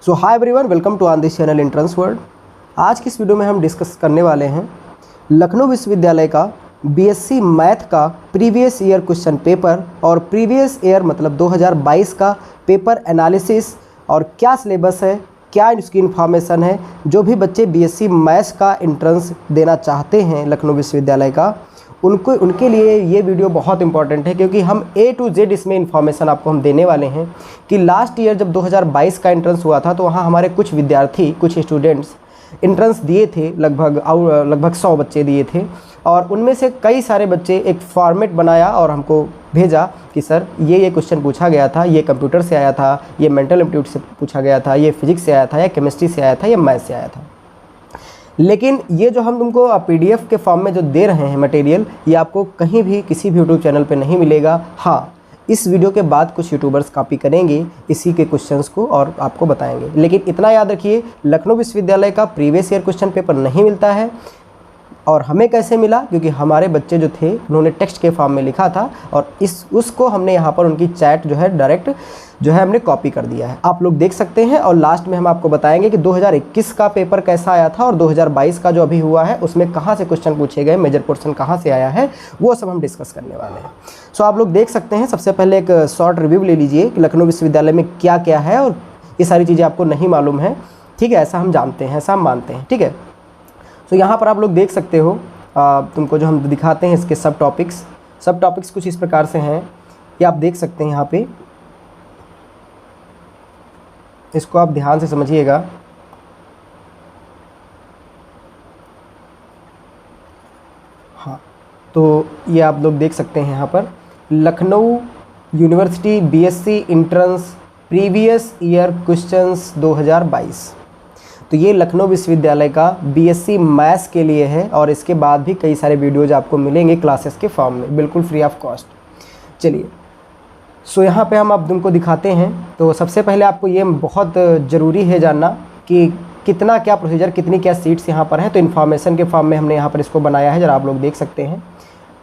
So hi everyone, welcome to on this channel entrance world. आज की इस video में हम डिस्कस करने वाले हैं लखनऊ विश्वविद्यालय का बीएससी मैथ का प्रीवियस ईयर क्वेश्चन पेपर और प्रीवियस ईयर मतलब 2022 का पेपर एनालिसिस और क्या सिलेबस है, क्या इसकी इन्फॉर्मेशन है। जो भी बच्चे बीएससी मैथ्स का एंट्रेंस देना चाहते हैं लखनऊ विश्वविद्यालय का, उनके लिए ये वीडियो बहुत इंपॉर्टेंट है, क्योंकि हम A to Z इसमें इन्फॉर्मेशन आपको हम देने वाले हैं कि लास्ट ईयर जब 2022 का एंट्रेंस हुआ था तो वहाँ हमारे कुछ विद्यार्थी, कुछ स्टूडेंट्स एंट्रेंस दिए थे, लगभग 100 बच्चे दिए थे। और उनमें से कई सारे बच्चे एक फॉर्मेट बनाया और हमको भेजा कि सर ये क्वेश्चन पूछा गया था, ये कंप्यूटर से आया था, ये मेंटल एप्टीट्यूड से पूछा गया था, ये फिजिक्स से आया था, या केमिस्ट्री से आया था, या मैथ से आया था। लेकिन ये जो हम तुमको PDF के फॉर्म में जो दे रहे हैं मटेरियल, ये आपको कहीं भी किसी भी यूट्यूब चैनल पे नहीं मिलेगा। हाँ, इस वीडियो के बाद कुछ यूट्यूबर्स कॉपी करेंगे इसी के क्वेश्चंस को और आपको बताएंगे। लेकिन इतना याद रखिए, लखनऊ विश्वविद्यालय का प्रीवियस ईयर क्वेश्चन पेपर नहीं मिलता है। और हमें कैसे मिला? क्योंकि हमारे बच्चे जो थे उन्होंने टेक्स्ट के फॉर्म में लिखा था और उसको हमने यहाँ पर उनकी चैट जो है डायरेक्ट जो है हमने कॉपी कर दिया है, आप लोग देख सकते हैं। और लास्ट में हम आपको बताएंगे कि 2021 का पेपर कैसा आया था और 2022 का जो अभी हुआ है उसमें कहाँ से क्वेश्चन पूछे गए, मेजर पोर्शन कहाँ से आया है, वो सब हम डिस्कस करने वाले हैं। सो आप लोग देख सकते हैं। सबसे पहले एक शॉर्ट रिव्यू ले लीजिए कि लखनऊ विश्वविद्यालय में क्या क्या है, और ये सारी चीज़ें आपको नहीं मालूम है, ठीक है? ऐसा हम जानते हैं, ऐसा हम मानते हैं, ठीक है? तो यहाँ पर आप लोग देख सकते हो, तुमको जो हम दिखाते हैं इसके सब टॉपिक्स कुछ इस प्रकार से हैं, ये आप देख सकते हैं यहाँ पे। इसको आप ध्यान से समझिएगा। हाँ, तो ये आप लोग देख सकते हैं यहाँ पर Lucknow university BSc entrance previous year questions 2022। तो ये लखनऊ विश्वविद्यालय का बीएससी मैथ्स के लिए है और इसके बाद भी कई सारे वीडियोज आपको मिलेंगे क्लासेस के फॉर्म में, बिल्कुल फ्री ऑफ कॉस्ट। चलिए, सो यहाँ पे हम अब तुमको दिखाते हैं। तो सबसे पहले आपको ये बहुत ज़रूरी है जानना कि कितना क्या प्रोसीजर, कितनी क्या सीट्स यहाँ पर हैं। तो इन्फॉर्मेशन के फॉर्म में हमने यहाँ पर इसको बनाया है, जरा आप लोग देख सकते हैं।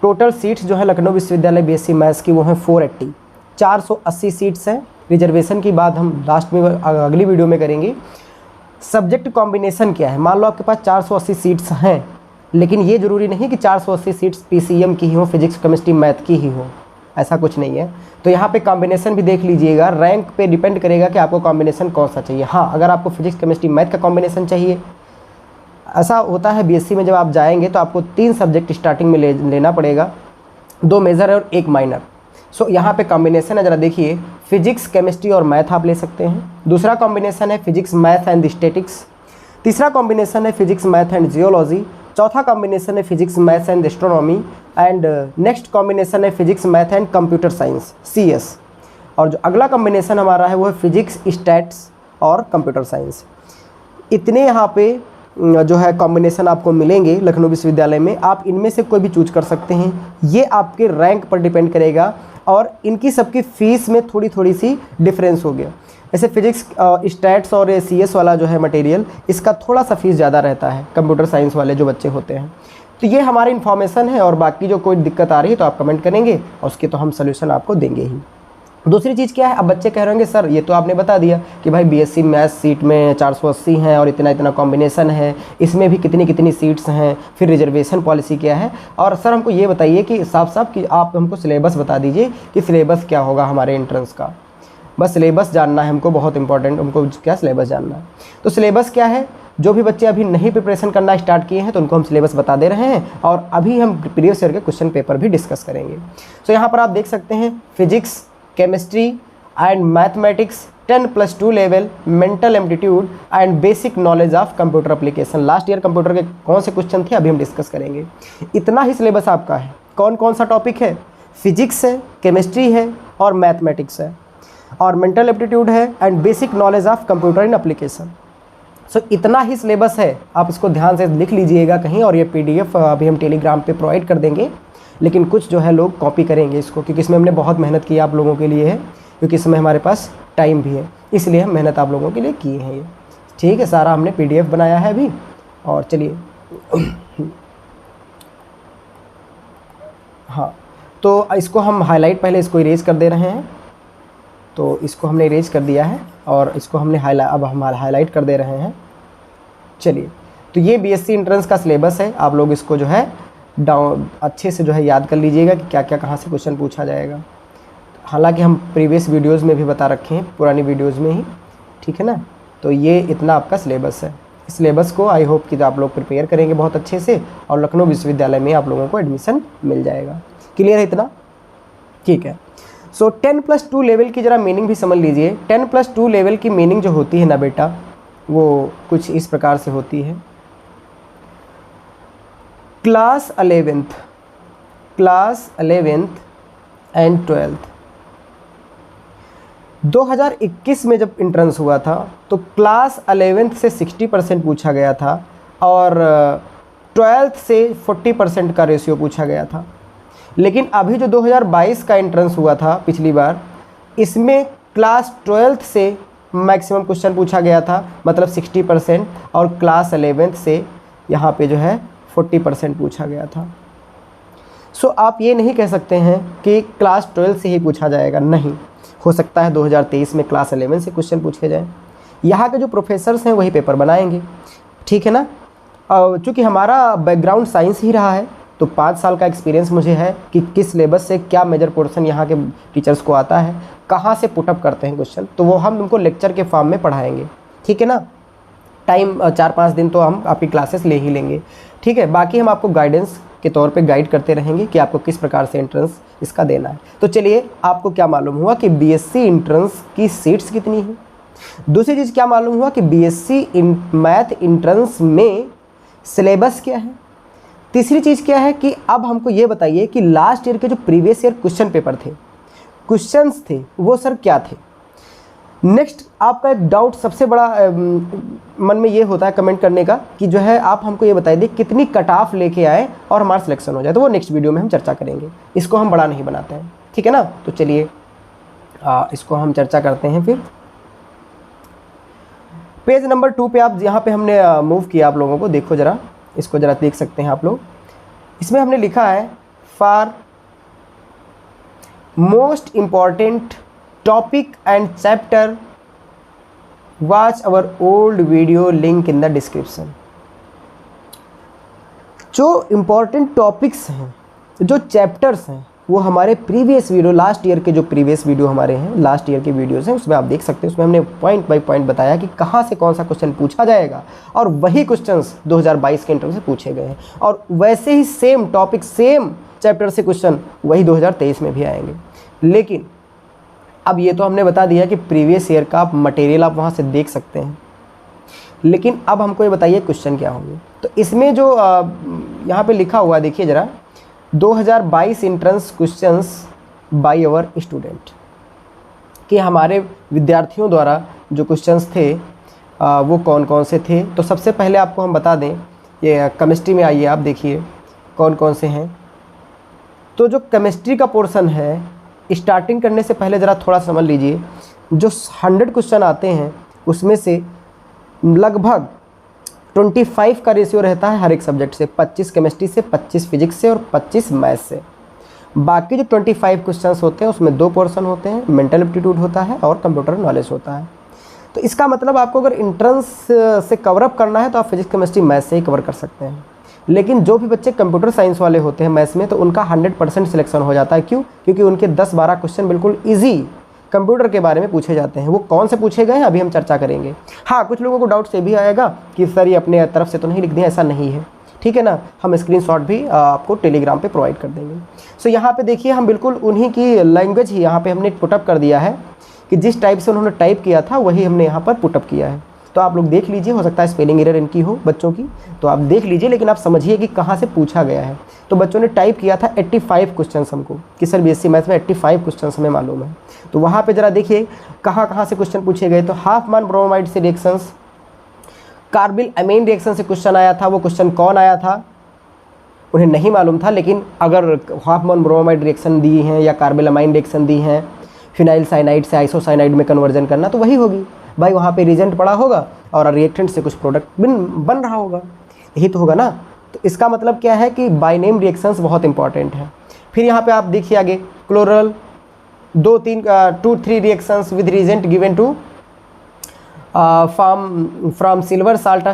टोटल सीट्स जो है लखनऊ विश्वविद्यालय बीएससी मैथ्स की वो हैं 480, 480 सीट्स हैं। रिजर्वेशन की बात हम लास्ट में अगली वीडियो में करेंगे। सब्जेक्ट कॉम्बिनेशन क्या है? मान लो आपके पास 480 सीट्स हैं, लेकिन ये ज़रूरी नहीं कि 480 सीट्स PCM की ही हो, फिजिक्स केमिस्ट्री मैथ की ही हो, ऐसा कुछ नहीं है। तो यहाँ पे कॉम्बिनेशन भी देख लीजिएगा। रैंक पे डिपेंड करेगा कि आपको कॉम्बिनेशन कौन सा चाहिए। हाँ, अगर आपको फिजिक्स केमिस्ट्री मैथ का कॉम्बिनेशन चाहिए, ऐसा होता है बीएससी में जब आप जाएंगे तो आपको 3 सब्जेक्ट स्टार्टिंग में लेना पड़ेगा, 2 मेजर और 1 माइनर। सो यहाँ पे कॉम्बिनेशन है, ज़रा देखिए, फिजिक्स केमिस्ट्री और मैथ आप ले सकते हैं। दूसरा कॉम्बिनेशन है फिजिक्स मैथ एंड स्टैटिक्स। तीसरा कॉम्बिनेशन है फिजिक्स मैथ एंड जियोलॉजी। चौथा कॉम्बिनेशन है physics math and astronomy. And next combination है physics math and computer science CS। और जो अगला कॉम्बिनेशन हमारा है वो है फिजिक्स स्टैट्स और कंप्यूटर साइंस। इतने यहाँ पे जो है कॉम्बिनेशन आपको मिलेंगे लखनऊ विश्वविद्यालय में। आप इनमें से कोई भी चूज कर सकते हैं, ये आपके रैंक पर डिपेंड करेगा। और इनकी सबकी फ़ीस में थोड़ी सी डिफरेंस हो गया। जैसे फिजिक्स स्टैट्स और CS वाला जो है मटेरियल, इसका थोड़ा सा फीस ज़्यादा रहता है कंप्यूटर साइंस वाले जो बच्चे होते हैं। तो ये हमारी इन्फॉर्मेशन है, और बाकी जो कोई दिक्कत आ रही है तो आप कमेंट करेंगे और उसके तो हम सोल्यूशन आपको देंगे ही। दूसरी चीज़ क्या है, अब बच्चे कह रहे होंगे सर ये तो आपने बता दिया कि भाई बीएससी मैथ्स सीट में 480 हैं और इतना कॉम्बिनेशन है, इसमें भी कितनी सीट्स हैं, फिर रिजर्वेशन पॉलिसी क्या है। और सर हमको ये बताइए कि साफ कि आप हमको सिलेबस बता दीजिए कि सिलेबस क्या होगा हमारे एंट्रेंस का। बस सिलेबस जानना है हमको, बहुत इंपॉर्टेंट, हमको क्या सिलेबस जानना है। तो सिलेबस क्या है, जो भी बच्चे अभी नहीं प्रिपरेशन करना स्टार्ट किए हैं तो उनको हम सिलेबस बता दे रहे हैं, और अभी हम प्रीवियस ईयर के क्वेश्चन पेपर भी डिस्कस करेंगे। तो यहाँ पर आप देख सकते हैं physics, chemistry and mathematics 10+2 level, mental aptitude and basic knowledge of computer application. Last year computer के कौन से क्वेश्चन थे अभी हम डिस्कस करेंगे। इतना ही सिलेबस आपका है। कौन कौन सा टॉपिक है? फिजिक्स है, केमिस्ट्री है और मैथमेटिक्स है, और मेंटल एप्टीट्यूड है and basic knowledge of computer in application. So इतना ही सिलेबस है, आप इसको ध्यान से लिख लीजिएगा कहीं। और ये PDF अभी हम टेलीग्राम पे प्रोवाइड कर देंगे, लेकिन कुछ जो है लोग कॉपी करेंगे इसको, क्योंकि इसमें हमने बहुत मेहनत की आप लोगों के लिए है, क्योंकि इसमें हमारे पास टाइम भी है, इसलिए हम मेहनत आप लोगों के लिए किए हैं ये। ठीक है, सारा हमने PDF बनाया है अभी। और चलिए हाँ, तो इसको हम हाईलाइट पहले इसको इरेज कर दे रहे हैं। तो इसको हमने इरेज कर दिया है और इसको हमने अब हम हाईलाइट कर दे रहे हैं। चलिए, तो ये बीएससी एंट्रेंस का सिलेबस है, आप लोग इसको जो है अच्छे से जो है याद कर लीजिएगा कि क्या क्या कहाँ से क्वेश्चन पूछा जाएगा। हालांकि हम प्रीवियस वीडियोज़ में भी बता रखे हैं, पुरानी वीडियोज़ में ही, ठीक है ना। तो ये इतना आपका सिलेबस है। इस सिलेबस को आई होप कि आप लोग प्रिपेयर करेंगे बहुत अच्छे से और लखनऊ विश्वविद्यालय में आप लोगों को एडमिशन मिल जाएगा। क्लियर है इतना? ठीक है। सो 10+2 लेवल की ज़रा मीनिंग भी समझ लीजिए। 10+2 लेवल की मीनिंग जो होती है ना बेटा, वो कुछ इस प्रकार से होती है। क्लास 11th एंड 12th 2021 में जब एंट्रेंस हुआ था तो क्लास 11th से 60% पूछा गया था और 12th से 40% का रेशियो पूछा गया था। लेकिन अभी जो 2022 का एंट्रेंस हुआ था पिछली बार, इसमें क्लास 12th से मैक्सिमम क्वेश्चन पूछा गया था, मतलब 60%, और क्लास 11th से यहाँ पे जो है 40% पूछा गया था। सो आप ये नहीं कह सकते हैं कि क्लास 12 से ही पूछा जाएगा, नहीं, हो सकता है 2023 में क्लास 11 से क्वेश्चन पूछे जाएं। यहाँ के जो प्रोफेसर्स हैं वही पेपर बनाएंगे, ठीक है ना। चूँकि हमारा बैकग्राउंड साइंस ही रहा है तो 5 साल का एक्सपीरियंस मुझे है कि किस सिलेबस से क्या मेजर पोर्शन यहाँ के टीचर्स को आता है, कहाँ से पुटअप करते हैं क्वेश्चन, तो वो हम उनको लेक्चर के फॉर्म में पढ़ाएंगे, ठीक है ना। टाइम 4-5 दिन तो हम आपकी क्लासेस ले ही लेंगे, ठीक है। बाकी हम आपको गाइडेंस के तौर पे गाइड करते रहेंगे कि आपको किस प्रकार से एंट्रेंस इसका देना है। तो चलिए, आपको क्या मालूम हुआ कि बीएससी एंट्रेंस की सीट्स कितनी हैं। दूसरी चीज़ क्या मालूम हुआ कि बीएससी मैथ एंट्रेंस में सिलेबस क्या है। तीसरी चीज़ क्या है कि अब हमको ये बताइए कि लास्ट ईयर के जो प्रीवियस ईयर क्वेश्चन पेपर थे, क्वेश्चंस थे, वो सर क्या थे। नेक्स्ट आपका एक डाउट सबसे बड़ा मन में ये होता है कमेंट करने का कि जो है आप हमको ये बताइए कितनी कट ऑफ लेके आए और हमारा सिलेक्शन हो जाए, तो वो नेक्स्ट वीडियो में हम चर्चा करेंगे। इसको हम बड़ा नहीं बनाते हैं, ठीक है ना। तो चलिए इसको हम चर्चा करते हैं। फिर पेज नंबर 2 पे आप यहाँ पे हमने मूव किया आप लोगों को, देखो ज़रा, इसको ज़रा देख सकते हैं आप लोग। इसमें हमने लिखा है for most important topic and chapter watch our old video link in the description. जो इम्पॉर्टेंट टॉपिक्स हैं, जो चैप्टर्स हैं, वो हमारे प्रीवियस वीडियो, लास्ट ईयर के जो प्रीवियस वीडियो हमारे हैं, लास्ट ईयर के वीडियोस हैं, उसमें आप देख सकते हैं। उसमें हमने पॉइंट बाय पॉइंट बताया कि कहाँ से कौन सा क्वेश्चन पूछा जाएगा और वही क्वेश्चंस 2022 के इंटरव्यू से पूछे गए हैं और वैसे ही सेम टॉपिक, सेम चैप्टर से क्वेश्चन वही 2023 में भी आएंगे। लेकिन अब ये तो हमने बता दिया कि प्रीवियस ईयर का मटेरियल आप वहाँ से देख सकते हैं, लेकिन अब हमको ये बताइए क्वेश्चन क्या होंगे। तो इसमें जो यहाँ पे लिखा हुआ है, देखिए ज़रा, 2022 entrance questions by our student, कि हमारे विद्यार्थियों द्वारा जो क्वेश्चंस थे वो कौन कौन से थे। तो सबसे पहले आपको हम बता दें, ये केमिस्ट्री में आइए, आप देखिए कौन कौन से हैं। तो जो केमिस्ट्री का पोर्शन है, स्टार्टिंग करने से पहले ज़रा थोड़ा समझ लीजिए, जो 100 क्वेश्चन आते हैं उसमें से लगभग 25 का रेशियो रहता है हर एक सब्जेक्ट से, 25 केमिस्ट्री से, 25 फिजिक्स से और 25 मैथ से। बाकी जो 25 क्वेश्चंस होते हैं उसमें 2 पोर्शन होते हैं, मेंटल एप्टीट्यूड होता है और कंप्यूटर नॉलेज होता है। तो इसका मतलब आपको अगर एंट्रेंस से कवरअप करना है तो आप फिजिक्स केमिस्ट्री मैथ से ही कवर कर सकते हैं। लेकिन जो भी बच्चे कंप्यूटर साइंस वाले होते हैं मैथ्स में, तो उनका 100% सिलेक्शन हो जाता है। क्यों? क्योंकि उनके 10-12 क्वेश्चन बिल्कुल ईजी कंप्यूटर के बारे में पूछे जाते हैं। वो कौन से पूछे गए हैं अभी हम चर्चा करेंगे। हाँ, कुछ लोगों को डाउट से भी आएगा कि सर ये अपने तरफ से तो नहीं लिख दिया, ऐसा नहीं है, ठीक है ना। हम स्क्रीनशॉट भी आपको टेलीग्राम पे प्रोवाइड कर देंगे। सो यहाँ पे देखिए, हम बिल्कुल उन्हीं की लैंग्वेज ही यहाँ पे हमने पुटअप कर दिया है कि जिस टाइप से उन्होंने टाइप किया था वही हमने यहाँ पर पुटअप किया है। तो आप लोग देख लीजिए, हो सकता है स्पेलिंग एरर इनकी हो बच्चों की, तो आप देख लीजिए, लेकिन आप समझिए कि कहाँ से पूछा गया है। तो बच्चों ने टाइप किया था 85 क्वेश्चन हमको, कि सर बीएससी मैथ्स में 85 क्वेश्चन हमें मालूम है। तो वहाँ पे ज़रा देखिए कहाँ कहाँ से क्वेश्चन पूछे गए। तो हाफ मान ब्रोमाइड से रिएक्शंस, कार्बिल अमीन रिएक्शन से क्वेश्चन आया था। वो क्वेश्चन कौन आया था उन्हें नहीं मालूम था, लेकिन अगर हाफ मान ब्रोमाइड रिएक्शन दी हैं या कार्बिल अमाइन रिएक्शन दी हैं, फिनाइल साइनाइड से आइसोसाइनाइड में कन्वर्जन करना, तो वही होगी भाई। वहाँ पे रिएजेंट पड़ा होगा और रिएक्टेंट से कुछ प्रोडक्ट बन रहा होगा, यही तो होगा ना। तो इसका मतलब क्या है कि बाय नेम रिएक्शंस बहुत इंपॉर्टेंट है। फिर यहाँ पे आप देखिए आगे, chloral 2 3 reactions with reagent given to from silver salt.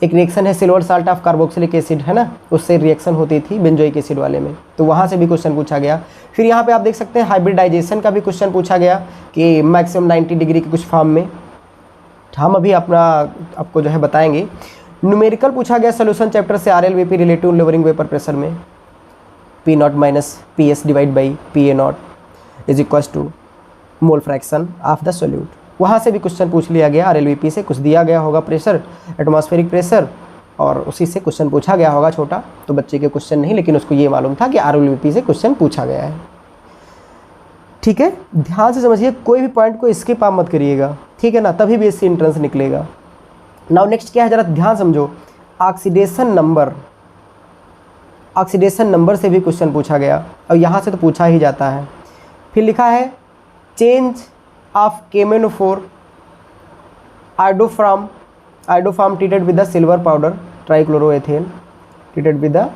एक रिएक्शन है silver salt of carboxylic acid, है ना, उससे रिएक्शन होती थी बेंजोइक एसिड वाले में, तो वहाँ से भी क्वेश्चन पूछा गया। फिर यहाँ पे आप देख सकते हैं हाइब्रिडाइजेशन का भी क्वेश्चन पूछा गया कि मैक्सिमम 90 डिग्री के कुछ फॉर्म में, हम अभी आपको जो है बताएंगे। न्यूमेरिकल पूछा गया सोल्यूशन चैप्टर से RLVP relative lowering vapour pressure में P0 minus PS divide by PA0 is equal to mole fraction of the solute. वहाँ से भी क्वेश्चन पूछ लिया गया, RLVP से कुछ दिया गया होगा प्रेशर, एटमॉस्फेरिक प्रेशर, और उसी से क्वेश्चन पूछा गया होगा छोटा, तो बच्चे के क्वेश्चन नहीं, लेकिन उसको ये मालूम था कि RLVP से क्वेश्चन पूछा गया है। ठीक है, ध्यान से समझिए, कोई भी पॉइंट को स्किप आप मत करिएगा, ठीक है ना, तभी BSc एंट्रेंस निकलेगा। नाउ नेक्स्ट क्या है, जरा ध्यान समझो, ऑक्सीडेशन नंबर से भी क्वेश्चन पूछा गया, और यहाँ से तो पूछा ही जाता है। फिर लिखा है चेंज ऑफ केमेनोफोर iodoform treated with the silver powder trichloroethane treated with the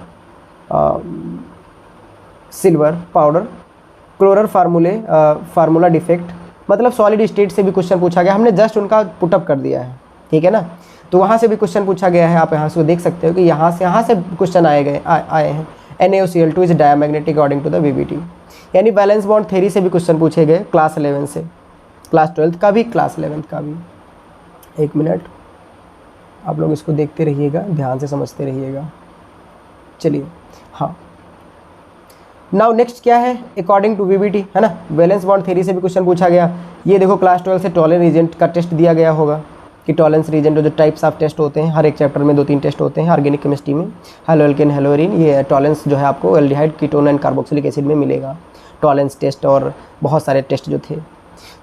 silver powder क्लोरर फार्मूला डिफेक्ट, मतलब सॉलिड स्टेट से भी क्वेश्चन पूछा गया, हमने जस्ट उनका पुटअप कर दिया है, ठीक है ना, तो वहाँ से भी क्वेश्चन पूछा गया है। आप यहाँ से देख सकते हो कि यहाँ से क्वेश्चन आए हैं। NaOCl2 is diamagnetic according to the VBT, यानी बैलेंस बॉन्ड थ्योरी से भी क्वेश्चन पूछे गए, क्लास 11 से, क्लास 12 का भी, क्लास 11 का भी। एक मिनट, आप लोग इसको देखते रहिएगा, ध्यान से समझते रहिएगा। चलिए, हाँ, नाउ नेक्स्ट क्या है, अकॉर्डिंग टू VBT, है ना, बैलेंस बॉन्ड थ्योरी से भी क्वेश्चन पूछा गया। ये देखो क्लास 12 से टॉलेंस रीजेंट का टेस्ट दिया गया होगा कि टॉलेंस रीजेंट जो टाइप्स ऑफ टेस्ट होते हैं, हर एक चैप्टर में 2-3 टेस्ट होते हैं ऑर्गेनिक केमिस्ट्री में, हेलो एल्केन हेलोरीन, ये टॉलेंस जो है आपको aldehyde ketone and carboxylic acid में मिलेगा, टॉलेंस टेस्ट और बहुत सारे टेस्ट जो थे,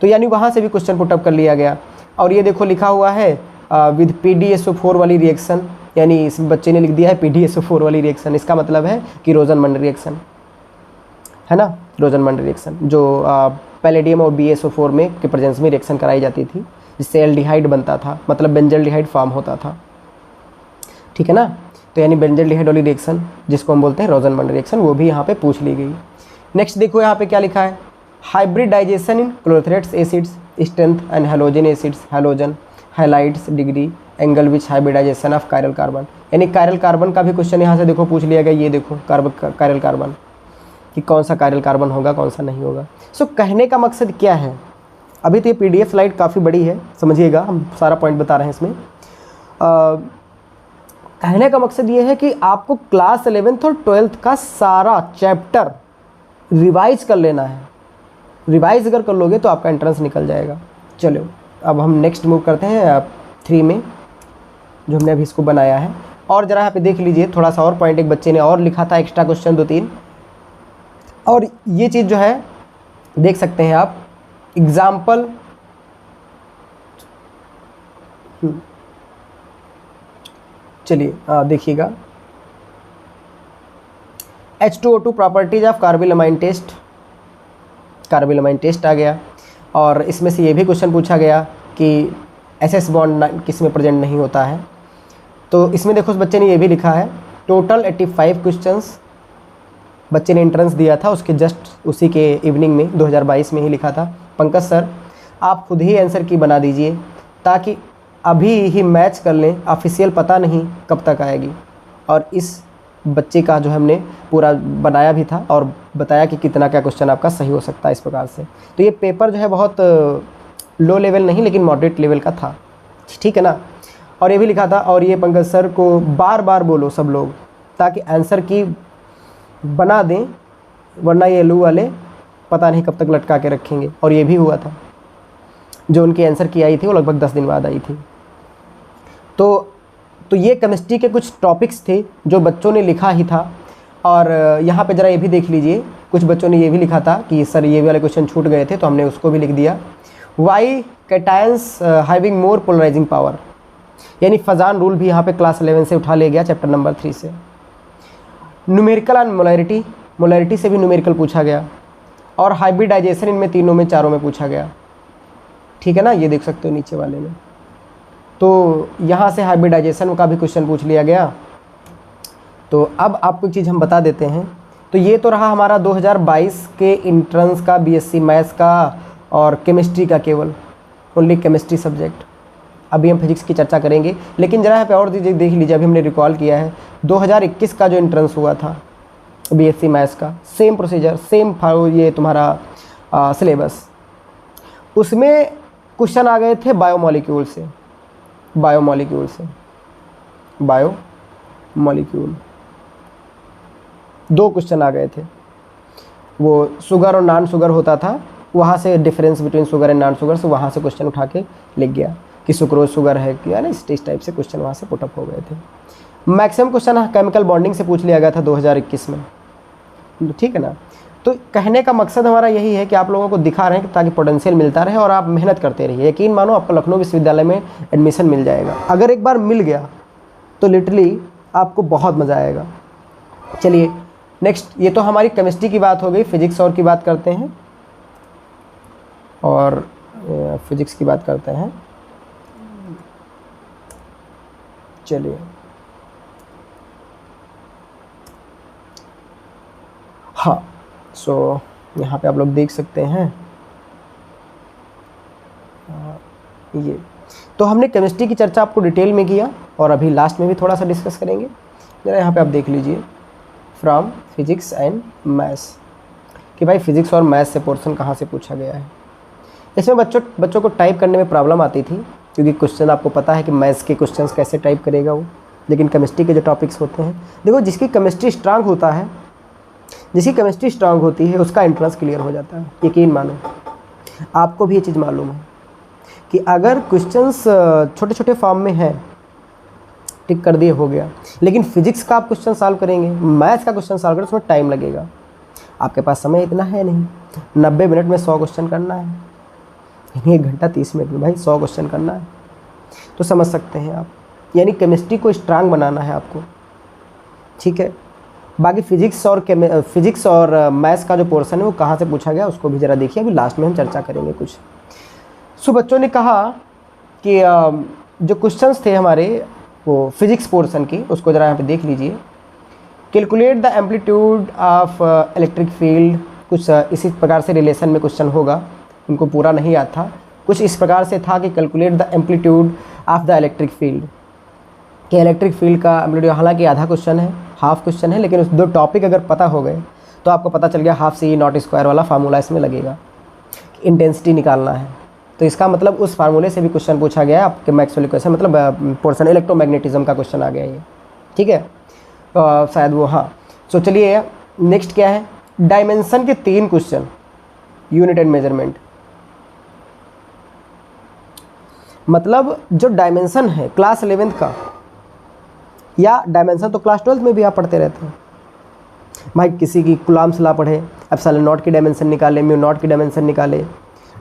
तो यानी वहाँ से भी क्वेश्चन पुटअप कर लिया गया। और ये देखो लिखा हुआ है विद PDSO4 वाली रिएक्शन, यानी इस बच्चे ने लिख दिया है PDSO4 वाली रिएक्शन, इसका मतलब है कि रोजनमंड रिएक्शन, है ना, रोजनमंड रिएक्शन जो पैलेडियम और BSO4 में के प्रेजेंस में रिएक्शन कराई जाती थी, जिससे एल्डिहाइड बनता था, मतलब बेंजल्डिहाइड फॉर्म होता था, ठीक है ना, तो यानी बेंजल्डिहाइड वाली रिएक्शन जिसको हम बोलते हैं रोजनमंड रिएक्शन, वो भी यहाँ पे पूछ ली गई। नेक्स्ट देखो यहाँ पे क्या लिखा है, हाइब्रिडाइजेशन इन क्लोरोथेरेट्स acids strength and halogen acids, halogen highlights degree angle which hybridization of chiral carbon, यानी कायरल कार्बन का भी क्वेश्चन यहाँ से देखो पूछ लिया गया। ये देखो कायरल कार्बन कि कौन सा कायरल कार्बन होगा, कौन सा नहीं होगा। सो कहने का मकसद क्या है, अभी तो ये PDF स्लाइड काफ़ी बड़ी है, समझिएगा, हम सारा पॉइंट बता रहे हैं इसमें। कहने का मकसद ये है कि आपको क्लास 11th और 12th का सारा चैप्टर रिवाइज कर लेना है। रिवाइज अगर कर लोगे तो आपका एंट्रेंस निकल जाएगा। चलो अब हम नेक्स्ट मूव करते हैं 3 में, जो हमने अभी इसको बनाया है। और ज़रा यहाँ पे देख लीजिए, थोड़ा सा और पॉइंट एक बच्चे ने और लिखा था, एक्स्ट्रा क्वेश्चन 2-3, और ये चीज़ जो है देख सकते हैं आप, एग्जाम्पल चलिए देखिएगा, H2O2 properties of carbylamine test, carbylamine test आ गया। और इसमें से ये भी क्वेश्चन पूछा गया कि SS बॉन्ड किस में प्रेजेंट नहीं होता है, तो इसमें देखो उस बच्चे ने ये भी लिखा है, टोटल 85 क्वेश्चंस बच्चे ने एंट्रेंस दिया था, उसके जस्ट उसी के इवनिंग में 2022 में ही लिखा था। पंकज सर आप खुद ही आंसर की बना दीजिए ताकि अभी ही मैच कर लें, ऑफिशियल पता नहीं कब तक आएगी। और इस बच्चे का जो हमने पूरा बनाया भी था और बताया कि कितना क्या क्वेश्चन आपका सही हो सकता है इस प्रकार से। तो ये पेपर जो है बहुत लो लेवल नहीं लेकिन मॉडरेट लेवल का था, ठीक है ना। और ये भी लिखा था, और ये पंकज सर को बार बार बोलो सब लोग ताकि आंसर की बना दें, वरना ये लू वाले पता नहीं कब तक लटका के रखेंगे। और ये भी हुआ था, जो उनकी आंसर की आई थी वो लगभग 10 दिन बाद आई थी। तो ये केमिस्ट्री के कुछ टॉपिक्स थे जो बच्चों ने लिखा ही था। और यहाँ पे ज़रा ये भी देख लीजिए, कुछ बच्चों ने ये भी लिखा था कि सर ये वाले क्वेश्चन छूट गए थे, तो हमने उसको भी लिख दिया। Why cations having more polarising power, यानी फजान रूल भी यहाँ पे क्लास 11 से उठा ले गया, चैप्टर नंबर 3 से। न्यूमेरिकल एंड मोलैरिटी, मोलैरिटी से भी न्यूमेरिकल पूछा गया। और हाइब्रिडाइजेशन इनमें तीनों में, चारों में पूछा गया, ठीक है ना, ये देख सकते हो नीचे वाले में। तो यहाँ से हाइब्रिडाइजेशन का भी क्वेश्चन पूछ लिया गया। तो अब आपको एक चीज़ हम बता देते हैं तो ये तो रहा हमारा 2022 के इंट्रेंस का बीएससी मैथ्स का और केमिस्ट्री का, केवल ओनली केमिस्ट्री सब्जेक्ट। अभी हम फिजिक्स की चर्चा करेंगे, लेकिन जरा यहाँ पे और देख लीजिए, अभी हमने रिकॉल किया है 2021 का जो इंट्रेंस हुआ था बीएससी मैथ्स का, सेम प्रोसीजर, सेम ये तुम्हारा सिलेबस, उसमें क्वेश्चन आ गए थे बायोमॉलिक्यूल से, बायोमॉलिक्यूल 2 क्वेश्चन आ गए थे। वो शुगर और नॉन शुगर होता था, वहाँ से difference between sugar and non sugar से वहाँ से क्वेश्चन उठा के लिख गया कि सुक्रोज शुगर है कि ना, इस टाइप से क्वेश्चन वहाँ से पुटअप हो गए थे। मैक्सिमम क्वेश्चन केमिकल बॉन्डिंग से पूछ लिया गया था 2021 में, ठीक है ना। तो कहने का मकसद हमारा यही है कि आप लोगों को दिखा रहे हैं कि ताकि पोटेंशियल मिलता रहे और आप मेहनत करते रहिए। यकीन मानो आपको लखनऊ विश्वविद्यालय में एडमिशन मिल जाएगा। अगर एक बार मिल गया तो लिटरली आपको बहुत मज़ा आएगा। चलिए नेक्स्ट, ये तो हमारी केमिस्ट्री की बात हो गई। फिजिक्स और की बात करते हैं, और फिजिक्स की बात करते हैं। चलिए हाँ, सो यहाँ पे आप लोग देख सकते हैं ये तो हमने केमिस्ट्री की चर्चा आपको डिटेल में किया और अभी लास्ट में भी थोड़ा सा डिस्कस करेंगे। जरा यहाँ पे आप देख लीजिए फ्रॉम फिजिक्स एंड मैथ्स कि भाई फिजिक्स और मैथ्स से पोर्शन कहाँ से पूछा गया है। इसमें बच्चों को टाइप करने में प्रॉब्लम आती थी, क्योंकि क्वेश्चन आपको पता है कि मैथ्स के क्वेश्चंस कैसे टाइप करेगा वो, लेकिन केमिस्ट्री के जो टॉपिक्स होते हैं, देखो जिसकी केमिस्ट्री स्ट्रांग होता है, जिसकी केमिस्ट्री स्ट्रांग होती है उसका एंट्रेंस क्लियर हो जाता है। यकीन मानो आपको भी ये चीज़ मालूम है कि अगर क्वेश्चंस छोटे छोटे फॉर्म में है, टिक कर दिए हो गया, लेकिन फिजिक्स का आप क्वेश्चन सॉल्व करेंगे, मैथ्स का क्वेश्चन सॉल्व करें, उसमें टाइम लगेगा। आपके पास समय इतना है नहीं, 90 मिनट में 100 क्वेश्चन करना है, 1 घंटा 30 मिनट में भाई 100 क्वेश्चन करना है। तो समझ सकते हैं आप, यानी केमिस्ट्री को स्ट्रांग बनाना है आपको, ठीक है। बाकी फिजिक्स और मैथ्स का जो पोर्शन है वो कहाँ से पूछा गया उसको भी ज़रा देखिए, अभी लास्ट में हम चर्चा करेंगे कुछ। सो बच्चों ने कहा कि जो क्वेश्चंस थे हमारे वो फिजिक्स पोर्शन की, उसको ज़रा यहाँ पे देख लीजिए। Calculate the amplitude of electric field, कुछ इसी प्रकार से रिलेशन में क्वेश्चन होगा, उनको पूरा नहीं याद था। कुछ इस प्रकार से था कि calculate the amplitude of the electric field, कि इलेक्ट्रिक फील्ड का एम्पलीट्यूड, हालांकि आधा क्वेश्चन है, हाफ क्वेश्चन है, लेकिन उस 2 टॉपिक अगर पता हो गए तो आपको पता चल गया हाफ से नॉट स्क्वायर वाला फार्मूला इसमें लगेगा, इंटेंसिटी निकालना है। तो इसका मतलब उस फार्मूले से भी क्वेश्चन पूछा गया है आपके मैक्सवेल इक्वेशन, मतलब पोर्शन इलेक्ट्रोमैग्नेटिज्म का क्वेश्चन आ गया ये, ठीक है शायद वो, हाँ। सो चलिए नेक्स्ट क्या है, डायमेंशन के 3 क्वेश्चन, यूनिट एंड मेजरमेंट। मतलब जो डायमेंशन है क्लास 11th का, या डायमेंशन तो क्लास 12th में भी आप पढ़ते रहते हैं भाई, किसी की कूलॉम्स लॉ पढ़े, एप्सिलॉन नॉट की डायमेंशन निकाले, म्यू नॉट की डायमेंशन निकाले,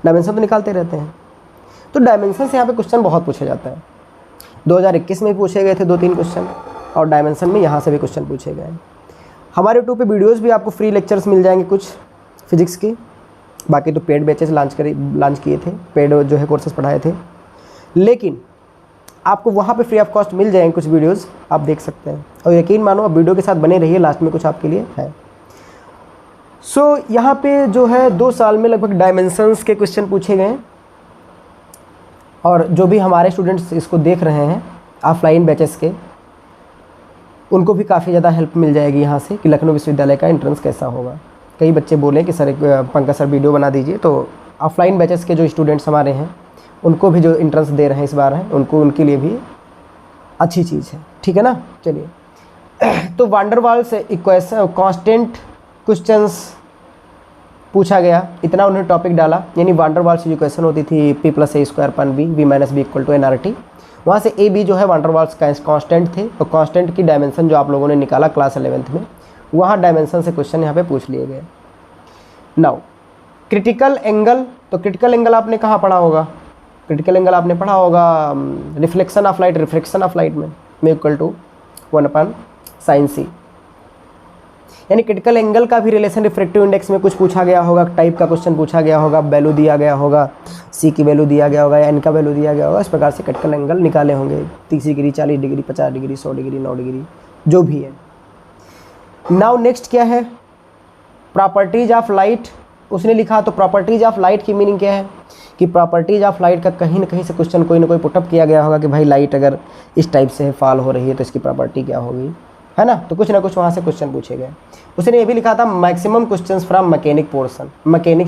डायमेंशन तो निकालते रहते हैं। तो डायमेंशन से यहाँ पे क्वेश्चन बहुत पूछा जाता है। 2021 में भी पूछे गए थे 2-3 क्वेश्चन, और डायमेंशन में यहाँ से भी क्वेश्चन पूछे गए। हमारे यूट्यूब पे वीडियोस भी आपको फ्री लेक्चर्स मिल जाएंगे कुछ फिजिक्स के, बाकी तो पेड बैचेस लॉन्च किए थे, पेड जो है कोर्सेज पढ़ाए थे, लेकिन आपको वहाँ पे फ्री ऑफ कॉस्ट मिल जाएंगे कुछ वीडियोस, आप देख सकते हैं। और यकीन मानो आप वीडियो के साथ बने रहिए, लास्ट में कुछ आपके लिए है। सो यहाँ पे जो है 2 साल में लगभग डायमेंशंस के क्वेश्चन पूछे गए, और जो भी हमारे स्टूडेंट्स इसको देख रहे हैं ऑफलाइन बैचेस के, उनको भी काफ़ी ज़्यादा हेल्प मिल जाएगी यहाँ से कि लखनऊ विश्वविद्यालय का एंट्रेंस कैसा होगा। कई बच्चे बोले कि सर पंकज सर वीडियो बना दीजिए, तो ऑफलाइन बैचेस के जो स्टूडेंट्स हमारे हैं उनको भी जो एंट्रेंस दे रहे हैं इस बार हैं, उनके लिए भी अच्छी चीज़ है, ठीक है ना। चलिए तो van der Waals equation constant questions पूछा गया, इतना उन्होंने टॉपिक डाला। यानी वांडर वाल्स की इक्वेशन होती थी p + a² b, v - b = nRT, वहाँ से ए बी जो है वांडर वाल्स कांस्टेंट थे, तो कांस्टेंट की डायमेंशन जो आप लोगों ने निकाला क्लास 11th में, वहाँ डायमेंशन से क्वेश्चन यहाँ पे पूछ लिए गए। नाउ क्रिटिकल एंगल, तो क्रिटिकल एंगल आपने कहाँ पढ़ा होगा, क्रिटिकल एंगल आपने पढ़ा होगा reflection of light, refraction of light में m = 1/sin c। यानी क्रिटिकल एंगल का भी रिलेशन रिफ्रैक्टिव इंडेक्स में कुछ पूछा गया होगा, टाइप का क्वेश्चन पूछा गया होगा, वैल्यू दिया गया होगा, सी की वैल्यू दिया गया होगा या एन का वैल्यू दिया गया होगा, इस प्रकार से क्रिटिकल एंगल निकाले होंगे, 30 degree, 40 degree, 50 degree, 100 degree, 9 degree, जो भी है। नाउ नेक्स्ट क्या है, प्रॉपर्टीज ऑफ लाइट उसने लिखा, तो प्रॉपर्टीज ऑफ लाइट की मीनिंग क्या है कि प्रॉपर्टीज ऑफ लाइट का कहीं ना कहीं से क्वेश्चन कोई ना कोई पुटअप किया गया होगा कि भाई लाइट अगर इस टाइप से फॉल हो रही है तो इसकी प्रॉपर्टी क्या होगी, है ना। तो कुछ ना कुछ वहाँ से क्वेश्चन पूछे गए। उसने ये भी लिखा था maximum questions from mechanics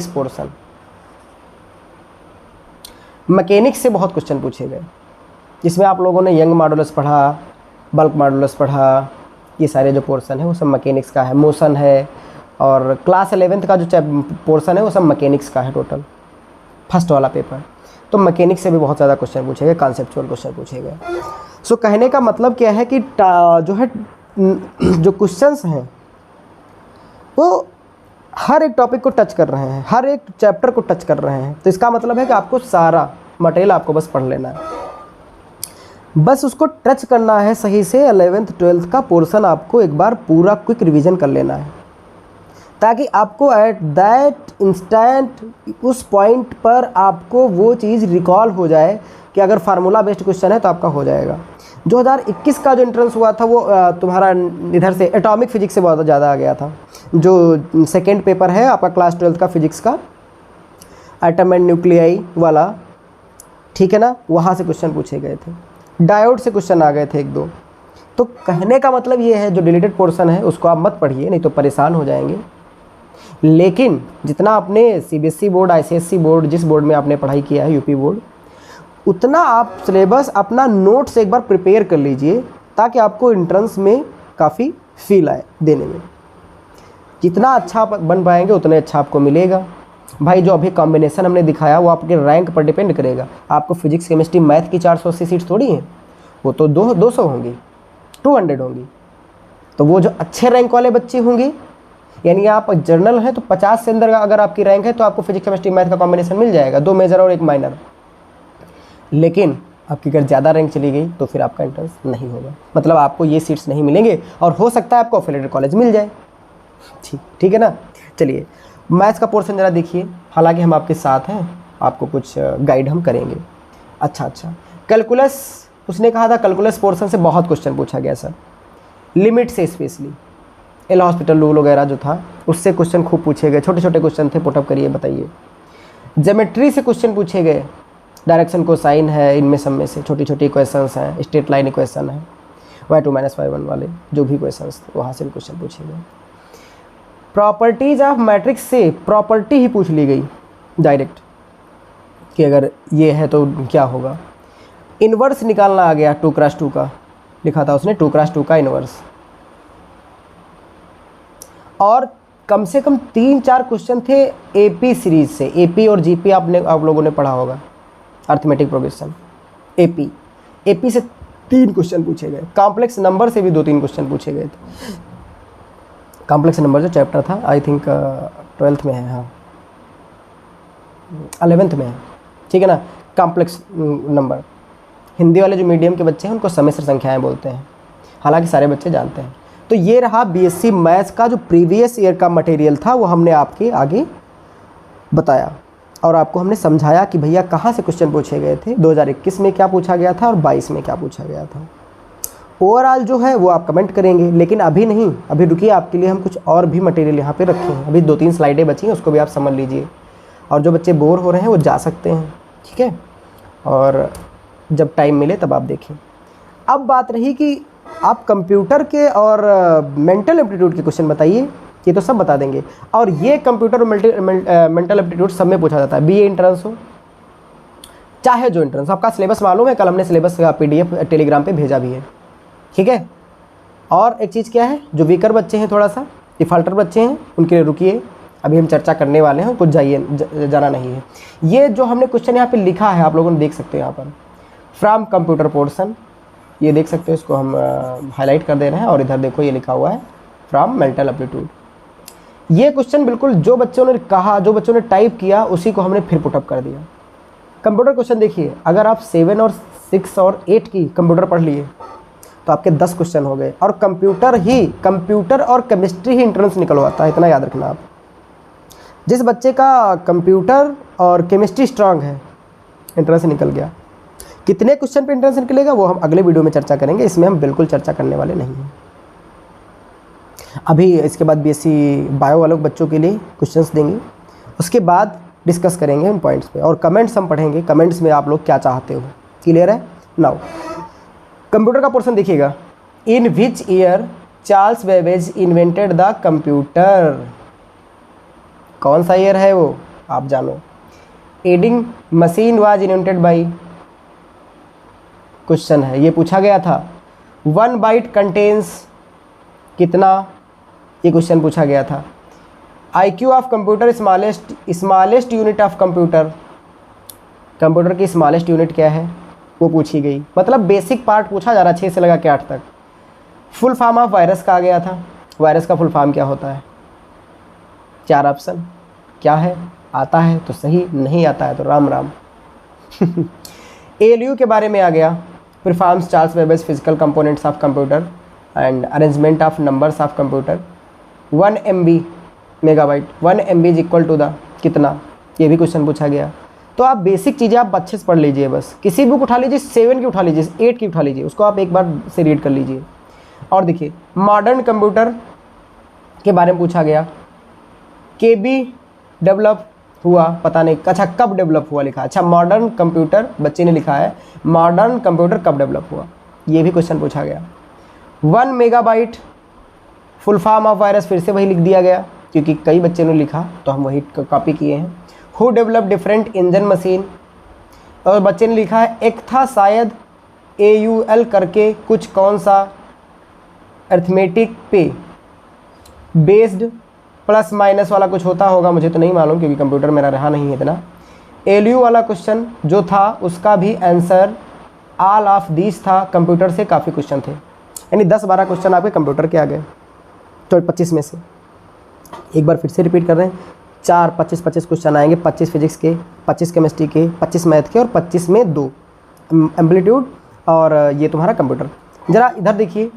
portion. Mechanics से बहुत क्वेश्चन पूछे गए, जिसमें आप लोगों ने यंग मॉडुलस पढ़ा, बल्क मॉडुलस पढ़ा, ये सारे जो पोर्शन है वो सब मैकेनिक्स का है। मोशन है, और क्लास 11th का जो पोर्शन है वो सब मैकेनिक्स का है टोटल, फर्स्ट वाला पेपर। तो मैकेनिक्स से भी बहुत ज़्यादा क्वेश्चन पूछे गए, कॉन्सेप्चुअल क्वेश्चन पूछे गए। सो कहने का मतलब क्या है कि जो है जो क्वेश्चंस हैं वो हर एक टॉपिक को टच कर रहे हैं, हर एक चैप्टर को टच कर रहे हैं। तो इसका मतलब है कि आपको सारा मटेरियल आपको बस पढ़ लेना है, बस उसको टच करना है सही से। 11th 12th का पोर्शन आपको एक बार पूरा क्विक रिवीजन कर लेना है, ताकि आपको एट दैट इंस्टेंट उस पॉइंट पर आपको वो चीज़ रिकॉल हो जाए कि अगर फार्मूला बेस्ड क्वेश्चन है तो आपका हो जाएगा। 2021 का जो एंट्रेंस हुआ था वो तुम्हारा इधर से एटॉमिक फिजिक्स से बहुत ज़्यादा आ गया था। जो सेकेंड पेपर है आपका क्लास 12th का फिजिक्स का, एटम एंड न्यूक्लियाई वाला, ठीक है ना, वहाँ से क्वेश्चन पूछे गए थे। डायोड से क्वेश्चन आ गए थे 1-2। तो कहने का मतलब ये है जो डिलीटेड पोर्शन है उसको आप मत पढ़िए, नहीं तो परेशान हो जाएंगे। लेकिन जितना आपने सीबीएसई बोर्ड, आईसीएसई बोर्ड, जिस बोर्ड में आपने पढ़ाई किया है, यूपी बोर्ड, उतना आप सिलेबस अपना नोट्स एक बार प्रिपेयर कर लीजिए, ताकि आपको एंट्रेंस में काफ़ी फील आए देने में। जितना अच्छा आप बन पाएंगे उतना अच्छा आपको मिलेगा। भाई जो अभी कॉम्बिनेशन हमने दिखाया वो आपके रैंक पर डिपेंड करेगा। आपको फिजिक्स, केमिस्ट्री, मैथ की 480 सीट्स थोड़ी हैं, वो तो 200 होंगी, 200 होंगी। तो वो जो अच्छे रैंक वाले बच्चे होंगे, यानी आप जर्नल हैं तो 50 से अंदर अगर आपकी रैंक है तो आपको फिजिक्स, केमिस्ट्री, मैथ का कॉम्बिनेशन मिल जाएगा, 2 मेजर और 1 माइनर। लेकिन आपकी अगर ज़्यादा रैंक चली गई तो फिर आपका एंट्रेंस नहीं होगा, मतलब आपको ये सीट्स नहीं मिलेंगे, और हो सकता है आपको अफिलिएटेड कॉलेज मिल जाए। ठीक है ना। चलिए मैथ्स का पोर्शन ज़रा देखिए, हालांकि हम आपके साथ हैं, आपको कुछ गाइड हम करेंगे। अच्छा, कैलकुलस उसने कहा था, कैलकुलस पोर्शन से बहुत क्वेश्चन पूछा गया सर, लिमिट से स्पेशली। एल हॉस्पिटल रूल वगैरह जो था उससे क्वेश्चन खूब पूछे गए, छोटे छोटे क्वेश्चन थे, पुटअप करिए बताइए। ज्योमेट्री से क्वेश्चन पूछे गए, डायरेक्शन कोसाइन है, इनमें सब में से छोटी छोटी इक्वेशंस हैं, स्ट्रेट लाइन इक्वेशन है, y2 - y1 वाले जो भी क्वेश्चंस थे वहाँ से भी क्वेश्चन पूछे गए। प्रॉपर्टीज ऑफ मैट्रिक्स से प्रॉपर्टी ही पूछ ली गई डायरेक्ट कि अगर ये है तो क्या होगा। इन्वर्स निकालना आ गया, 2x2 का लिखा था उसने, 2x2 का इन्वर्स। और कम से कम 3-4 क्वेश्चन थे एपी सीरीज से। एपी और जीपी आप लोगों ने पढ़ा होगा, अर्थमेटिक प्रोग्रेशन। एपी से 3 क्वेश्चन पूछे गए। कॉम्प्लेक्स नंबर से भी 2-3 क्वेश्चन पूछे गए थे। कॉम्प्लेक्स नंबर जो चैप्टर था आई थिंक 12th में है, हाँ 11th में है, ठीक है ना। कॉम्प्लेक्स नंबर हिंदी वाले जो मीडियम के बच्चे हैं उनको समस्या संख्याएं बोलते हैं, हालांकि सारे बच्चे जानते हैं। तो ये रहा बीएससी मैथ्स का जो प्रीवियस ईयर का मटेरियल था, वो हमने आपके आगे बताया और आपको हमने समझाया कि भैया कहाँ से क्वेश्चन पूछे गए थे, 2021 में क्या पूछा गया था और 22 में क्या पूछा गया था। ओवरऑल जो है वो आप कमेंट करेंगे, लेकिन अभी नहीं, अभी रुकिए, आपके लिए हम कुछ और भी मटेरियल यहाँ पे रखे हैं। अभी 2-3 स्लाइडें बची हैं, उसको भी आप समझ लीजिए, और जो बच्चे बोर हो रहे हैं वो जा सकते हैं, ठीक है। और जब टाइम मिले तब आप देखें। अब बात रही कि आप कंप्यूटर के और मेंटल एप्टीट्यूड के क्वेश्चन बताइए, ये तो सब बता देंगे। और ये कंप्यूटर और मेंटल एप्टीट्यूड सब में पूछा जाता है, बीए एंट्रेंस हो चाहे जो एंट्रेंस। आपका सिलेबस मालूम है, कल हमने सिलेबस का PDF टेलीग्राम पे भेजा भी है, ठीक है। और एक चीज़ क्या है, जो वीकर बच्चे हैं, थोड़ा सा डिफ़ाल्टर बच्चे हैं, उनके लिए रुकिए, अभी हम चर्चा करने वाले हैं, कुछ जाना नहीं है। ये जो हमने क्वेश्चन यहाँ पे लिखा है आप लोगों ने देख सकते हो यहाँ पर, फ्रॉम कंप्यूटर पोर्शन, ये देख सकते हो, इसको हम हाईलाइट कर दे रहे हैं। और इधर देखो ये लिखा हुआ है फ्रॉम मेंटल एप्टीट्यूड। ये क्वेश्चन बिल्कुल जो बच्चों ने कहा, जो बच्चों ने टाइप किया, उसी को हमने फिर पुटअप कर दिया। कंप्यूटर क्वेश्चन देखिए, अगर आप 7 और 6 और 8 की कंप्यूटर पढ़ लिए तो आपके 10 क्वेश्चन हो गए। और कंप्यूटर और केमिस्ट्री ही एंट्रेंस निकलवाता है, इतना याद रखना आप। जिस बच्चे का कंप्यूटर और केमिस्ट्री स्ट्रांग है, एंट्रेंस निकल गया। कितने क्वेश्चन पे एंट्रेंस निकलेगा वो हम अगले वीडियो में चर्चा करेंगे, इसमें हम बिल्कुल चर्चा करने वाले नहीं हैं। अभी इसके बाद बीएससी बायो वालों बच्चों के लिए क्वेश्चंस देंगे, उसके बाद डिस्कस करेंगे उन पॉइंट्स पे, और कमेंट्स हम पढ़ेंगे, कमेंट्स में आप लोग क्या चाहते हो। क्लियर है? नाउ कंप्यूटर का पोर्शन देखिएगा। In which year Charles Babbage invented the computer? कौन सा ईयर है वो, आप जानो। Adding machine was invented by, question है, ये पूछा गया था। 1 बाइट कंटेन्स कितना, ये क्वेश्चन पूछा गया था। IQ of computer smallest unit of computer, computer की स्मॉलेस्ट यूनिट क्या है वो पूछी गई। मतलब बेसिक पार्ट पूछा जा रहा है 6 से लगा के 8 तक। फुल फॉर्म ऑफ वायरस का आ गया था, वायरस का फुल फॉर्म क्या होता है? 4 ऑप्शन क्या है? आता है तो सही, नहीं आता है तो राम राम। ALU के बारे में आ गया। Performs Charles Babbage physical components of computer and arrangement of numbers of computer. 1 MB megabyte, 1 MB is equal to the कितना, ये भी क्वेश्चन पूछा गया। तो आप बेसिक चीज़ें आप अच्छे से पढ़ लीजिए, बस किसी बुक उठा लीजिए, 7 की उठा लीजिए, 8 की उठा लीजिए, उसको आप एक बार से रीड कर लीजिए। और देखिए मॉडर्न कंप्यूटर के बारे में पूछा गया। KB डेवलप हुआ, पता नहीं, अच्छा कब डेवलप हुआ लिखा, अच्छा मॉडर्न कंप्यूटर बच्चे ने लिखा है, मॉडर्न कंप्यूटर कब डेवलप हुआ, ये भी क्वेश्चन पूछा गया। 1 megabyte full form of virus, फिर से वही लिख दिया गया क्योंकि कई बच्चे ने लिखा तो हम वही कॉपी किए हैं। Who develop different engine machine, और बच्चे ने लिखा है एक था शायद AUL करके कुछ, कौन सा, अर्थमेटिक पे बेस्ड प्लस माइनस वाला कुछ होता होगा, मुझे तो नहीं मालूम क्योंकि कंप्यूटर मेरा रहा नहीं है इतना। ALU वाला क्वेश्चन जो था उसका भी आंसर ऑल ऑफ दिस था, कंप्यूटर से काफ़ी क्वेश्चन थे, यानी 10-12 क्वेश्चन आपके कंप्यूटर के आ गए। तो 25 में से एक बार फिर से रिपीट कर रहे हैं, 25 क्वेश्चन आएंगे, 25 फिजिक्स के, 25 केमिस्ट्री के, 25 मैथ के, और 25 में 2 एम्पलीट्यूड और ये तुम्हारा कंप्यूटर। ज़रा इधर देखिए,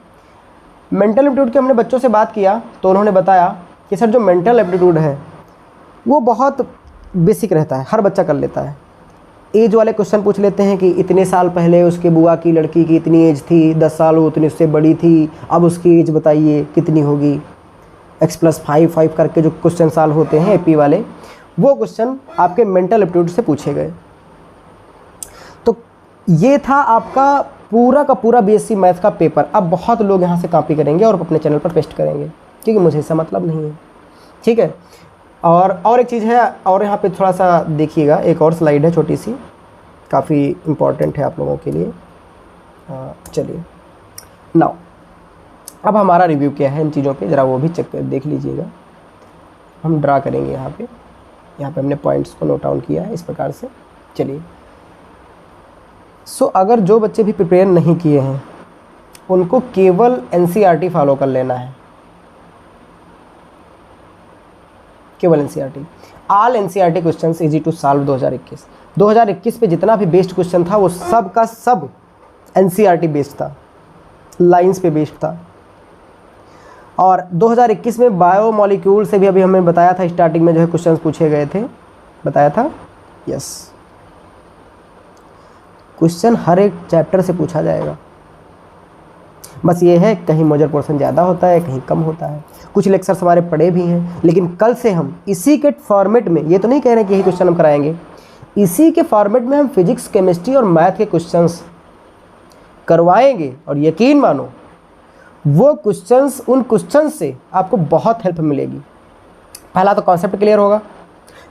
मेंटल एप्टीट्यूड के हमने बच्चों से बात किया तो उन्होंने बताया कि सर जो मेंटल एप्टीट्यूड है वो बहुत बेसिक रहता है, हर बच्चा कर लेता है। एज वाले क्वेश्चन पूछ लेते हैं कि इतने साल पहले उसके बुआ की लड़की की इतनी एज थी, 10 साल वो उतनी उससे बड़ी थी, अब उसकी एज बताइए कितनी होगी। X+5 करके जो क्वेश्चन साल होते हैं AP वाले, वो क्वेश्चन आपके मेंटल एप्टीट्यूड से पूछे गए। तो ये था आपका पूरा का पूरा BSc मैथ का पेपर। अब बहुत लोग यहाँ से कॉपी करेंगे और अपने चैनल पर पेस्ट करेंगे क्योंकि मुझे इससे मतलब नहीं है, ठीक है। और एक चीज़ है, और यहाँ पे थोड़ा सा देखिएगा, एक और स्लाइड है छोटी सी, काफ़ी इम्पॉर्टेंट है आप लोगों के लिए। चलिए नाउ अब हमारा रिव्यू क्या है इन चीज़ों पे, ज़रा वो भी चेक कर देख लीजिएगा। हम ड्रा करेंगे यहाँ पे हमने पॉइंट्स को नोट डाउन किया है इस प्रकार से। चलिए अगर जो बच्चे भी प्रिपेयर नहीं किए हैं उनको केवल NCERT फॉलो कर लेना है, केवल NCERT। All NCERT questions easy to solve 2021 पे जितना भी बेस्ड क्वेश्चन था वो सब का सब NCERT बेस्ड था, लाइंस पे बेस्ड था। और 2021 में बायो मॉलिक्यूल से भी अभी हमें बताया था स्टार्टिंग में जो है क्वेश्चंस पूछे गए थे, बताया था। यस, क्वेश्चन हर एक चैप्टर से पूछा जाएगा, बस ये है कहीं मेजर पोर्शन ज़्यादा होता है कहीं कम होता है। कुछ लेक्चर्स हमारे पढ़े भी हैं, लेकिन कल से हम इसी के फॉर्मेट में, ये तो नहीं कह रहे कि यही क्वेश्चन हम कराएंगे, इसी के फॉर्मेट में हम फिजिक्स केमिस्ट्री और मैथ के क्वेश्चंस करवाएंगे। और यकीन मानो वो क्वेश्चंस, उन क्वेश्चन से आपको बहुत हेल्प मिलेगी। पहला तो कॉन्सेप्ट क्लियर होगा,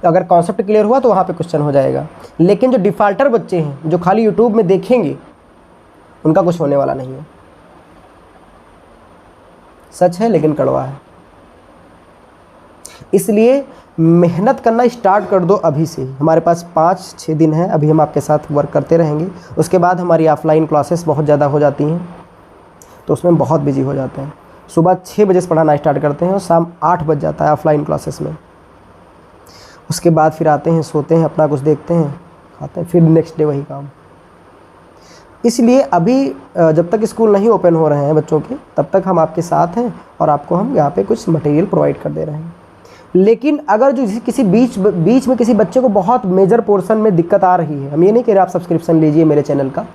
अगर कॉन्सेप्ट क्लियर हुआ तो वहाँ पे क्वेश्चन हो जाएगा। लेकिन जो डिफ़ॉल्टर बच्चे हैं जो खाली यूट्यूब में देखेंगे उनका कुछ होने वाला नहीं है, सच है लेकिन कड़वा है। इसलिए मेहनत करना स्टार्ट कर दो अभी से। हमारे पास 5-6 दिन है, अभी हम आपके साथ वर्क करते रहेंगे। उसके बाद हमारी ऑफलाइन क्लासेस बहुत ज़्यादा हो जाती हैं तो उसमें बहुत बिजी हो जाते हैं। सुबह 6 बजे से पढ़ाना स्टार्ट करते हैं और शाम 8 बज जाता है ऑफलाइन क्लासेस में। उसके बाद फिर आते हैं, सोते हैं, अपना कुछ देखते हैं, खाते हैं, फिर नेक्स्ट डे वही काम। इसलिए अभी जब तक स्कूल नहीं ओपन हो रहे हैं बच्चों के, तब तक हम आपके साथ हैं और आपको हम यहाँ पे कुछ मटेरियल प्रोवाइड कर दे रहे हैं। लेकिन अगर जो किसी बीच में किसी बच्चे को बहुत मेजर पोर्शन में दिक्कत आ रही है, हम ये नहीं कह रहे आप सब्सक्रिप्शन लीजिए मेरे चैनल का,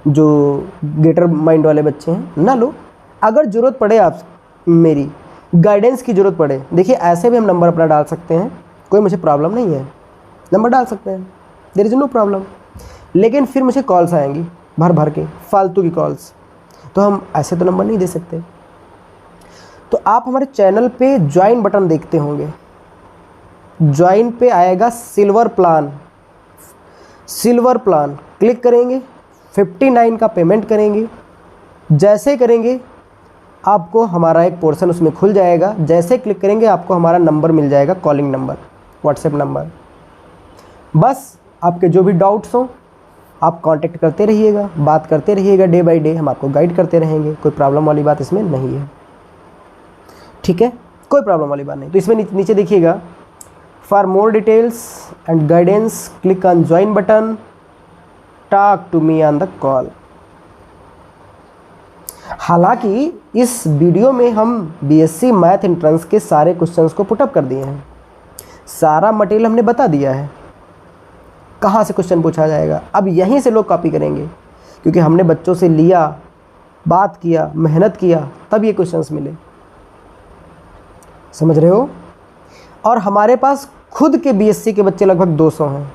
जो ग्रेटर माइंड वाले बच्चे हैं ना लो। अगर ज़रूरत पड़े आप मेरी गाइडेंस की ज़रूरत पड़े, देखिए ऐसे भी हम नंबर अपना डाल सकते हैं, कोई मुझे प्रॉब्लम नहीं है, नंबर डाल सकते हैं, देयर इज़ नो प्रॉब्लम। लेकिन फिर मुझे कॉल्स आएंगी भर भर के, फालतू की कॉल्स, तो हम ऐसे तो नंबर नहीं दे सकते। तो आप हमारे चैनल पे ज्वाइन बटन देखते होंगे, ज्वाइन पे आएगा silver plan, silver plan click करेंगे, 59 का पेमेंट करेंगे, जैसे करेंगे आपको हमारा एक पोर्शन उसमें खुल जाएगा, जैसे क्लिक करेंगे आपको हमारा नंबर मिल जाएगा, कॉलिंग नंबर, व्हाट्सएप नंबर। बस आपके जो भी डाउट्स हों आप कांटेक्ट करते रहिएगा, बात करते रहिएगा, डे बाय डे हम आपको गाइड करते रहेंगे, कोई प्रॉब्लम वाली बात इसमें नहीं है, ठीक है, कोई प्रॉब्लम वाली बात नहीं। तो इसमें नीचे देखिएगा, for more details and guidance click on join button, talk to me on the call. हालांकि इस वीडियो में हम बीएससी मैथ एंट्रेंस के सारे क्वेश्चंस को पुटअप कर दिए हैं, सारा मटेरियल हमने बता दिया है कहाँ से क्वेश्चन पूछा जाएगा। अब यहीं से लोग कॉपी करेंगे, क्योंकि हमने बच्चों से लिया, बात किया, मेहनत किया, तब ये क्वेश्चंस मिले, समझ रहे हो। और हमारे पास खुद के बीएससी के बच्चे लगभग 200 हैं,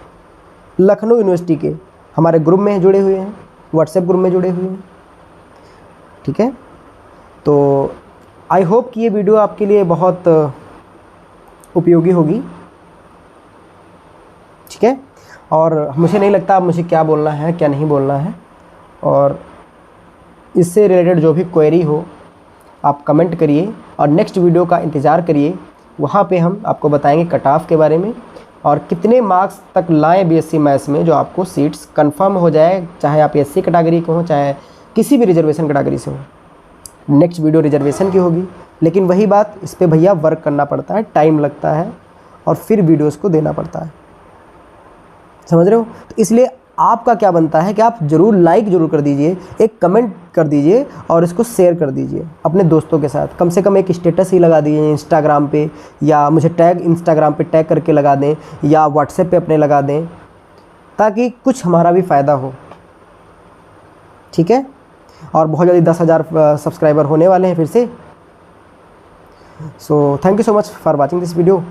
लखनऊ यूनिवर्सिटी के, हमारे ग्रुप में जुड़े हुए हैं, व्हाट्सएप ग्रुप में जुड़े हुए हैं, ठीक है। तो आई होप कि ये वीडियो आपके लिए बहुत उपयोगी होगी, ठीक है। और मुझे नहीं लगता अब मुझे क्या बोलना है क्या नहीं बोलना है, और इससे रिलेटेड जो भी क्वेरी हो आप कमेंट करिए, और नेक्स्ट वीडियो का इंतज़ार करिए, वहाँ पे हम आपको बताएंगे कट ऑफ के बारे में और कितने मार्क्स तक लाएं बीएससी मैथ्स में जो आपको सीट्स कंफर्म हो जाए, चाहे आप एससी कैटेगरी के हों चाहे किसी भी रिजर्वेशन कैटेगरी से हो। नेक्स्ट वीडियो रिजर्वेशन की होगी, लेकिन वही बात, इस पर भैया वर्क करना पड़ता है, टाइम लगता है और फिर वीडियोस को देना पड़ता है, समझ रहे हो। तो इसलिए आपका क्या बनता है कि आप ज़रूर लाइक ज़रूर कर दीजिए, एक कमेंट कर दीजिए और इसको शेयर कर दीजिए अपने दोस्तों के साथ, कम से कम एक स्टेटस ही लगा दीजिए इंस्टाग्राम पे, या मुझे टैग इंस्टाग्राम पे टैग करके लगा दें, या व्हाट्सएप पे अपने लगा दें, ताकि कुछ हमारा भी फ़ायदा हो, ठीक है। और बहुत जल्दी 10,000 सब्सक्राइबर होने वाले हैं फिर से। So thank you so much for watching this video.